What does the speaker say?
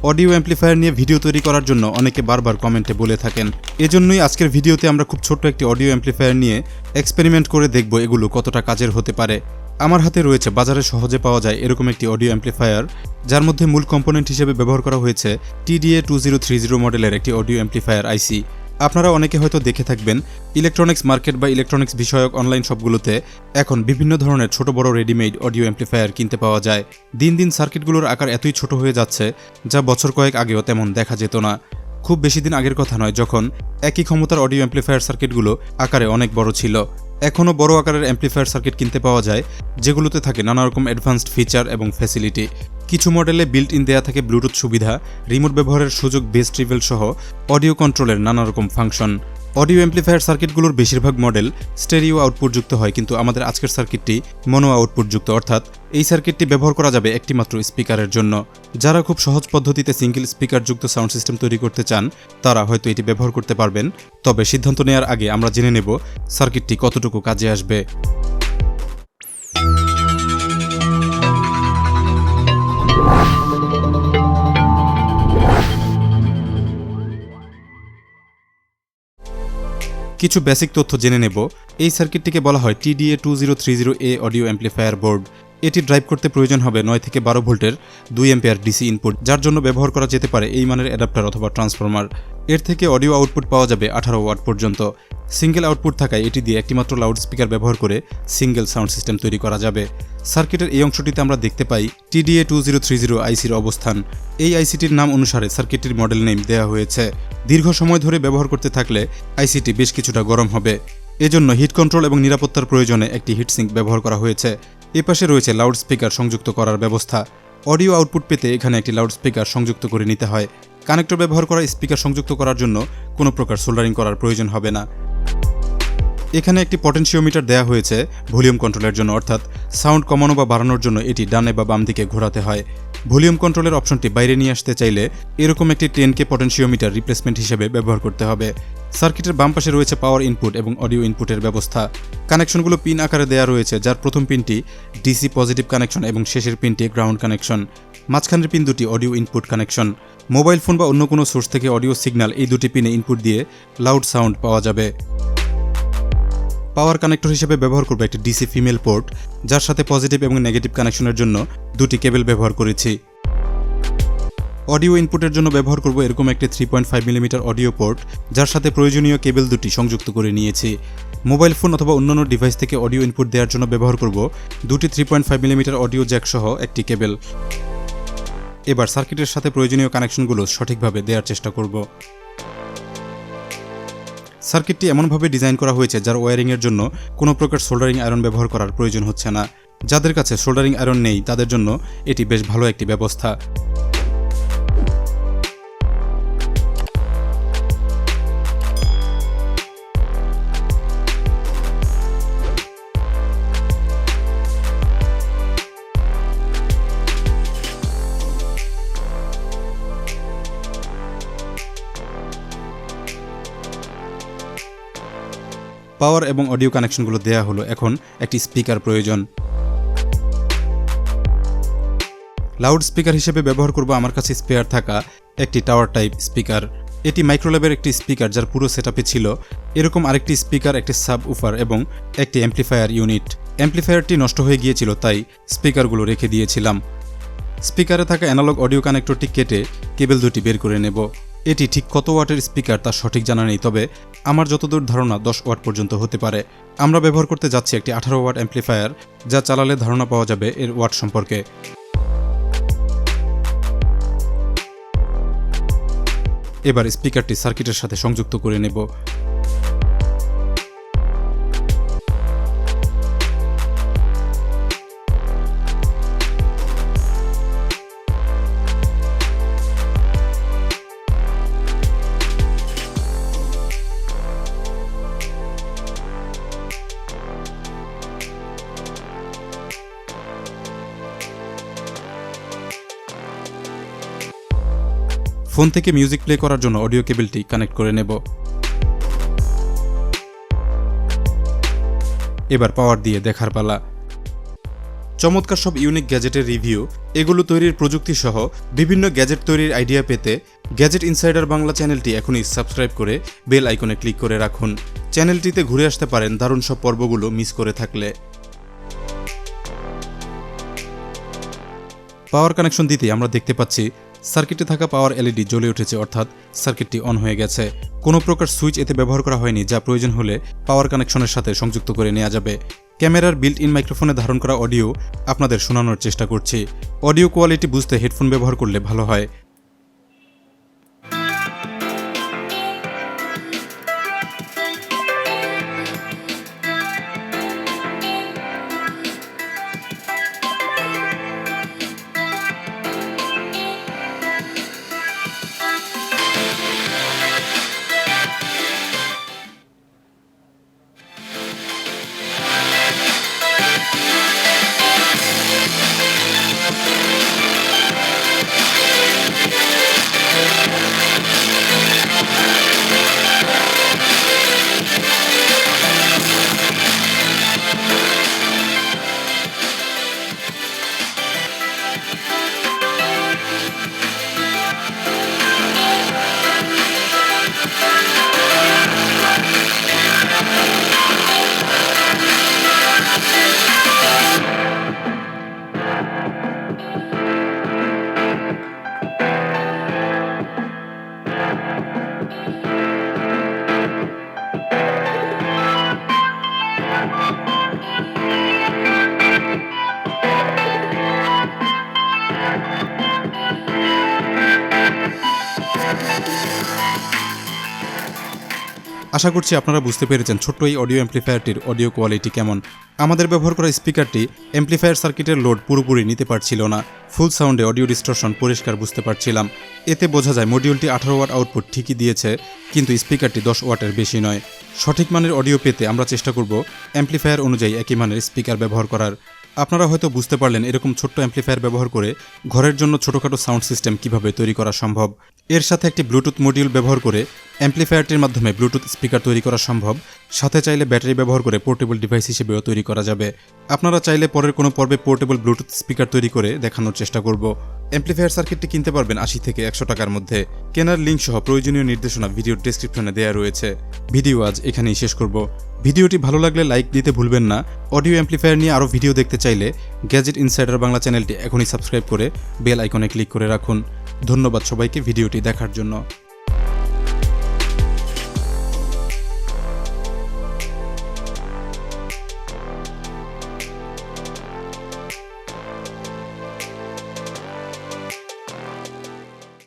Audio amplifier নিয়ে video তৈরি করার জন্য অনেকে বারবার কমেন্টে বলে থাকেন। এজন্যই আজকের ভিডিওতে আমরা খুব ছোট্ট একটি অডিও অ্যাম্প্লিফায়ার নিয়ে এক্সপেরিমেন্ট করে দেখব এগুলো কতটা কাজের হতে পারে। আমার হাতে রয়েছে বাজারে সহজে পাওয়া যায় এরকম একটি অডিও অ্যাম্প্লিফায়ার, যার মধ্যে মূল কম্পোনেন্ট হিসেবে ব্যবহার করা হয়েছে TDA2030 মডেলের একটি অডিও অ্যাম্প্লিফায়ার আইসি। আপনারা অনেকে হয়তো দেখে থাকবেন ইলেকট্রনিক্স মার্কেট বা ইলেকট্রনিক্স বিষয়ক অনলাইন শপগুলোতে এখন বিভিন্ন ধরনের ছোট বড় রেডিমেড অডিও অ্যাম্প্লিফায়ার কিনতে পাওয়া যায়। দিন দিন সার্কিটগুলোর আকার এতই ছোট হয়ে যাচ্ছে যা বছর কয়েক আগেও তেমন দেখা যেত না। খুব বেশি দিন আগের কথা নয় যখন একই ক্ষমতার অডিও অ্যাম্প্লিফায়ার সার্কিটগুলো আকারে অনেক বড় ছিল। এখনও বড় আকারের অ্যাম্প্লিফায়ার সার্কিট কিনতে পাওয়া যায় যেগুলোতে থাকে নানা রকম অ্যাডভান্সড ফিচার এবং ফ্যাসিলিটি। কিছু মডেলে বিল্ট ইন দেয়া থাকে ব্লুটুথ সুবিধা, রিমোট ব্যবহারের সুযোগ, বেস ট্রিভেল সহ অডিও কন্ট্রোলের নানা রকম ফাংশন। অডিও অ্যাম্প্লিফায়ার সার্কিটগুলোর বেশিরভাগ মডেল স্টেরিও আউটপুটযুক্ত হয়, কিন্তু আমাদের আজকের সার্কিটটি মনো আউটপুটযুক্ত, অর্থাৎ এই সার্কিটটি ব্যবহার করা যাবে একটিমাত্র স্পিকারের জন্য। যারা খুব সহজ পদ্ধতিতে সিঙ্গেল স্পিকারযুক্ত সাউন্ড সিস্টেম তৈরি করতে চান তারা হয়তো এটি ব্যবহার করতে পারবেন। তবে সিদ্ধান্ত নেওয়ার আগে আমরা জেনে নেব সার্কিটটি কতটুকু কাজে আসবে। কিছু বেসিক তথ্য জেনে নেব। এই সার্কিটটিকে বলা হয় TDA2030 অডিও অ্যাম্প্লিফায়ার বোর্ড। এটি ড্রাইভ করতে প্রয়োজন হবে 9 থেকে 12 ভোল্টের 2 অ্যাম্পিয়ার ডিসি ইনপুট, যার জন্য ব্যবহার করা যেতে পারে এই মানের অ্যাডাপ্টার অথবা ট্রান্সফরমার। এর থেকে অডিও আউটপুট পাওয়া যাবে 18 ওয়াট পর্যন্ত। সিঙ্গেল আউটপুট থাকায় এটি দিয়ে একটিমাত্র লাউড স্পিকার ব্যবহার করে সিঙ্গেল সাউন্ড সিস্টেম তৈরি করা যাবে। সার্কিটের এই অংশটিতে আমরা দেখতে পাই TDA2030 আইসির অবস্থান। এই আইসিটির নাম অনুসারে সার্কিটটির মডেল নেম দেওয়া হয়েছে। দীর্ঘ সময় ধরে ব্যবহার করতে থাকলে আইসিটি বেশ কিছুটা গরম হবে। এজন্য হিট কন্ট্রোল এবং নিরাপত্তার প্রয়োজনে একটি হিটসিঙ্ক ব্যবহার করা হয়েছে। এপাশে রয়েছে লাউড স্পিকার সংযুক্ত করার ব্যবস্থা। অডিও আউটপুট পেতে এখানে একটি লাউড স্পিকার সংযুক্ত করে নিতে হয়। কানেক্টর ব্যবহার করা স্পিকার সংযুক্ত করার জন্য কোনো প্রকার সোল্ডারিং করার প্রয়োজন হবে না। এখানে একটি পটেনশিওমিটার দেওয়া হয়েছে ভলিউম কন্ট্রোলের জন্য, অর্থাৎ সাউন্ড কমানো বা বাড়ানোর জন্য এটি ডানে বা বাম দিকে ঘোরাতে হয়। ভলিউম কন্ট্রোলের অপশনটি বাইরে নিয়ে আসতে চাইলে এরকম একটি 10K পটেনশিওমিটার রিপ্লেসমেন্ট হিসেবে ব্যবহার করতে হবে। সার্কিটের বাম পাশে রয়েছে পাওয়ার ইনপুট এবং অডিও ইনপুটের ব্যবস্থা। কানেকশনগুলো পিন আকারে দেওয়া রয়েছে, যার প্রথম পিনটি ডিসি পজিটিভ কানেকশন এবং শেষের পিনটি গ্রাউন্ড কানেকশন। মাঝখানের পিন দুটি audio input connection. Mobile phone বা অন্য কোনো সোর্স থেকে অডিও সিগন্যাল এই দুটি পিনে ইনপুট দিয়ে লাউড সাউন্ড পাওয়া যাবে। পাওয়ার কানেক্টর হিসেবে ব্যবহার করব একটি ডিসি ফিমেল পোর্ট, যার সাথে পজিটিভ এবং নেগেটিভ কানেকশনের জন্য দুটি কেবল ব্যবহার করেছি। অডিও ইনপুটের জন্য ব্যবহার করব এরকম একটি 3.5 মিলিমিটার অডিও পোর্ট, যার সাথে প্রয়োজনীয় কেবল দুটি সংযুক্ত করে নিয়েছি। মোবাইল ফোন অথবা অন্যান্য ডিভাইস থেকে অডিও ইনপুট দেওয়ার জন্য ব্যবহার করব দুটি 3.5 মিলিমিটার অডিও জ্যাক সহ একটি কেবল। এবার সার্কিটের সাথে প্রয়োজনীয় কানেকশনগুলো সঠিকভাবে দেওয়ার চেষ্টা করব। সার্কিটটি এমনভাবে ডিজাইন করা হয়েছে যার ওয়্যারিংয়ের জন্য কোনো প্রকার সোল্ডারিং আয়রন ব্যবহার করার প্রয়োজন হচ্ছে না। যাদের কাছে সোল্ডারিং আয়রন নেই তাদের জন্য এটি বেশ ভালো একটি ব্যবস্থা। পাওয়ার এবং অডিও কানেকশনগুলো দেয়া হলো, এখন একটি স্পিকার প্রয়োজন। লাউড স্পিকার হিসেবে ব্যবহার করব আমার কাছে স্পেয়ার থাকা একটি টাওয়ার টাইপ স্পিকার। এটি মাইক্রোল্যাবের একটি স্পিকার, যার পুরো সেটআপে ছিল এরকম আরেকটি স্পিকার, একটি সাব উফার এবং একটি অ্যাম্প্লিফায়ার ইউনিট। অ্যাম্প্লিফায়ারটি নষ্ট হয়ে গিয়েছিল, তাই স্পিকারগুলো রেখে দিয়েছিলাম। স্পিকারে থাকা অ্যানালগ অডিও কানেক্টরটি কেটে কেবল দুটি বের করে নেব। এটি ঠিক কত ওয়াটের স্পিকার তা সঠিক জানা নেই, তবে আমার যতদূর ধারণা 10 ওয়াট পর্যন্ত হতে পারে। আমরা ব্যবহার করতে যাচ্ছি একটি 18 ওয়াট অ্যাম্প্লিফায়ার, যা চালালে ধারণা পাওয়া যাবে এর ওয়াট সম্পর্কে। এবার স্পিকারটি সার্কিটের সাথে সংযুক্ত করে নেব। ফোন থেকে মিউজিক প্লে করার জন্য অডিও কেবলটি কানেক্ট করে নেব। এবার পাওয়ার দিয়ে দেখার পালা। চমৎকার সব ইউনিক গ্যাজেটের রিভিউ, এগুলো তৈরির প্রযুক্তি সহ বিভিন্ন গ্যাজেট তৈরির আইডিয়া পেতে গ্যাজেট ইনসাইডার বাংলা চ্যানেলটি এখনই সাবস্ক্রাইব করে বেল আইকনে ক্লিক করে রাখুন। চ্যানেলটিতে ঘুরে আসতে পারেন দারুণ সব পর্বগুলো মিস করে থাকলে। পাওয়ার কানেকশন দিতে আমরা দেখতে পাচ্ছি সার্কিটে থাকা পাওয়ার এলইডি জ্বলে উঠেছে, অর্থাৎ সার্কিটটি অন হয়ে গেছে। কোনো প্রকার সুইচ এতে ব্যবহার করা হয়নি, যা প্রয়োজন হলে পাওয়ার কানেকশনের সাথে সংযুক্ত করে নেওয়া যাবে। ক্যামেরার বিল্ট ইন মাইক্রোফোনে ধারণ করা অডিও আপনাদের শোনানোর চেষ্টা করছি। অডিও কোয়ালিটি বুঝতে হেডফোন ব্যবহার করলে ভালো হয়। আশা করছি আপনারা বুঝতে পেরেছেন ছোট্ট এই অডিও অ্যাম্প্লিফায়ারটির অডিও কোয়ালিটি কেমন। আমাদের ব্যবহার করা স্পিকারটি অ্যাম্প্লিফায়ার সার্কিটের লোড পুরোপুরি নিতে পারছিল না। ফুল সাউন্ডে অডিও ডিস্টরশন পরিষ্কার বুঝতে পারছিলাম। এতে বোঝা যায় মডিউলটি 18 ওয়াট আউটপুট ঠিকই দিয়েছে, কিন্তু স্পিকারটি 10 ওয়াটের বেশি নয়। সঠিক মানের অডিও পেতে আমরা চেষ্টা করব অ্যাম্প্লিফায়ার অনুযায়ী একই মানের স্পিকার ব্যবহার করার। আপনারা হয়তো বুঝতে পারলেন এরকম ছোট্ট অ্যাম্প্লিফায়ার ব্যবহার করে ঘরের জন্য ছোটোখাটো সাউন্ড সিস্টেম কিভাবে তৈরি করা সম্ভব। এর সাথে একটি ব্লুটুথ মডিউল ব্যবহার করে অ্যাম্প্লিফায়ারটির মাধ্যমে ব্লুটুথ স্পিকার তৈরি করা সম্ভব। সাথে চাইলে ব্যাটারি ব্যবহার করে পোর্টেবল ডিভাইস হিসেবেও তৈরি করা যাবে। আপনারা চাইলে পরের কোনো পর্বে পোর্টেবল ব্লুটুথ স্পিকার তৈরি করে দেখানোর চেষ্টা করব। অ্যাম্প্লিফায়ার সার্কিটটি কিনতে পারবেন 80 থেকে 100 টাকার মধ্যে। কেনার লিঙ্ক সহ প্রয়োজনীয় নির্দেশনা ভিডিওর ডেসক্রিপশনে দেওয়া রয়েছে। ভিডিও আজ এখানেই শেষ করব। ভিডিওটি ভালো লাগলে লাইক দিতে ভুলবেন না। অডিও অ্যাম্প্লিফায়ার নিয়ে আরও ভিডিও দেখতে চাইলে গ্যাজেট ইনসাইডার বাংলা চ্যানেলটি এখনই সাবস্ক্রাইব করে বেল আইকনে ক্লিক করে রাখুন। ধন্যবাদ সবাইকে ভিডিওটি দেখার জন্য।